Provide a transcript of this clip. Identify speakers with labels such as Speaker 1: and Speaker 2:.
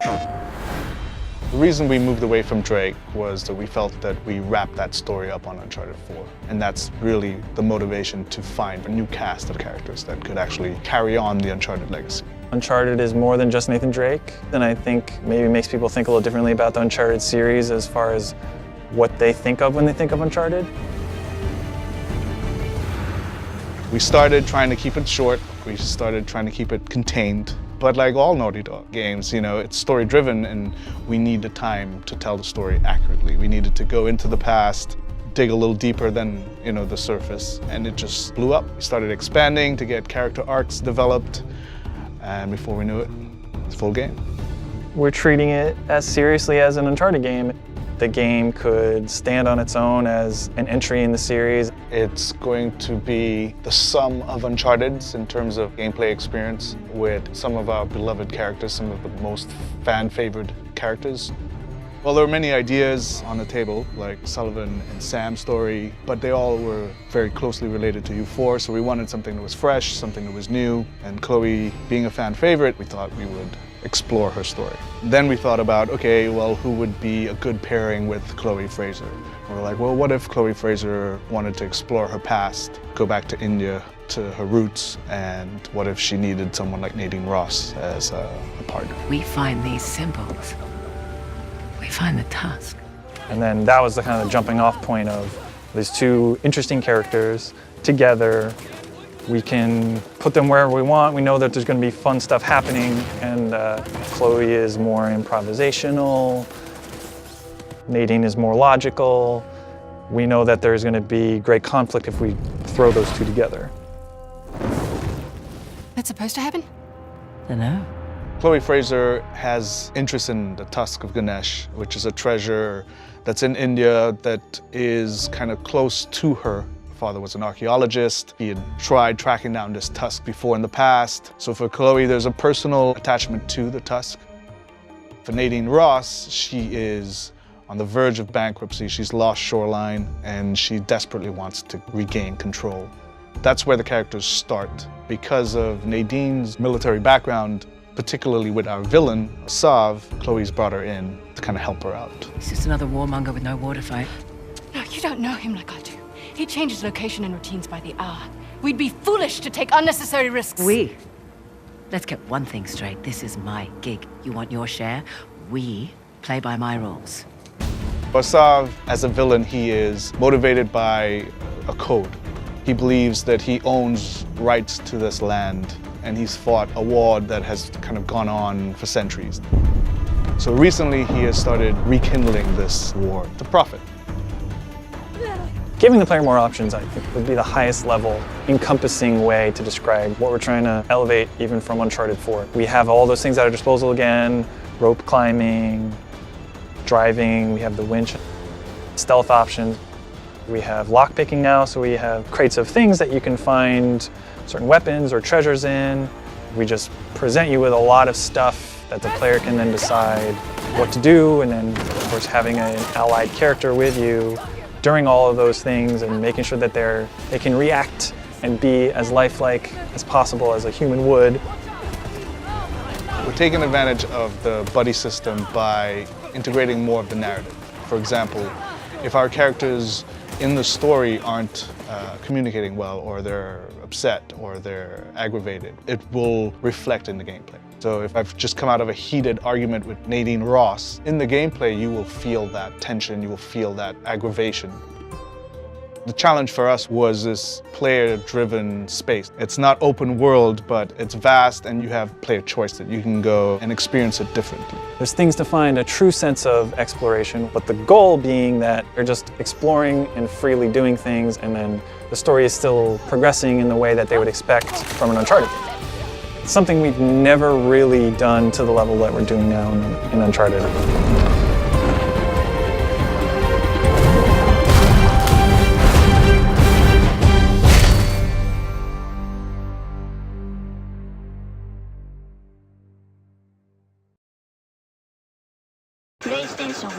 Speaker 1: The reason we moved away from Drake was that we felt that we wrapped that story up on Uncharted 4. And that's really the motivation to find a new cast of characters that could actually carry on the Uncharted legacy.
Speaker 2: Uncharted is more than just Nathan Drake, and I think maybe makes people think a little differently about the Uncharted series as far as what they think of when they think of Uncharted.
Speaker 1: We started trying to keep it short. We started trying to keep it contained. But like all Naughty Dog games, it's story-driven, and we need the time to tell the story accurately. We needed to go into the past, dig a little deeper than, the surface, and it just blew up. We started expanding to get character arcs developed, and before we knew it, it's full game.
Speaker 2: We're treating it as seriously as an Uncharted game. The game could stand on its own as an entry in the series.
Speaker 1: It's going to be the sum of Uncharted's in terms of gameplay experience with some of our beloved characters, some of the most fan-favored characters. Well, there were many ideas on the table, like Sullivan and Sam's story, but they all were very closely related to U4, so we wanted something that was fresh, something that was new, and Chloe, being a fan favorite, we thought we would explore her story. Then we thought about, okay, well, who would be a good pairing with Chloe Fraser? We were like, well, what if Chloe Fraser wanted to explore her past, go back to India, to her roots, and what if she needed someone like Nadine Ross as a partner?
Speaker 3: We find these symbols. We find the tusk.
Speaker 2: And then that was the kind of jumping off point of these two interesting characters together. We can put them wherever we want. We know that there's going to be fun stuff happening, and Chloe is more improvisational. Nadine is more logical. We know that there's going to be great conflict if we throw those two together.
Speaker 4: That's supposed to happen?
Speaker 3: Dunno.
Speaker 1: Chloe Fraser has interest in the Tusk of Ganesh, which is a treasure that's in India that is kind of close to her. Her father was an archaeologist. He had tried tracking down this tusk before in the past. So for Chloe, there's a personal attachment to the tusk. For Nadine Ross, she is on the verge of bankruptcy. She's lost Shoreline, and she desperately wants to regain control. That's where the characters start. Because of Nadine's military background, particularly with our villain, Sav, Chloe's brought her in to kind of help her out.
Speaker 3: He's just another warmonger with no war to fight.
Speaker 4: No, you don't know him like I do. He changes location and routines by the hour. We'd be foolish to take unnecessary risks.
Speaker 3: Let's get one thing straight. This is my gig. You want your share? We play by my rules.
Speaker 1: For Sav, as a villain, he is motivated by a code. He believes that he owns rights to this land, and he's fought a war that has kind of gone on for centuries. So recently he has started rekindling this war to profit.
Speaker 2: Giving the player more options, I think, would be the highest level, encompassing way to describe what we're trying to elevate even from Uncharted 4. We have all those things at our disposal again: rope climbing, driving, we have the winch, stealth options. We have lockpicking now, so we have crates of things that you can find certain weapons or treasures in. We just present you with a lot of stuff that the player can then decide what to do, and then, of course, having an allied character with you during all of those things and making sure that they can react and be as lifelike as possible as a human would.
Speaker 1: We're taking advantage of the buddy system by integrating more of the narrative. For example, if our characters in the story aren't communicating well, or they're upset, or they're aggravated, it will reflect in the gameplay. So if I've just come out of a heated argument with Nadine Ross, in the gameplay you will feel that tension, you will feel that aggravation. The challenge for us was this player-driven space. It's not open world, but it's vast, and you have player choice that you can go and experience it differently.
Speaker 2: There's things to find a true sense of exploration, but the goal being that you're just exploring and freely doing things, and then the story is still progressing in the way that they would expect from an Uncharted game. It's something we've never really done to the level that we're doing now in Uncharted.
Speaker 5: PlayStation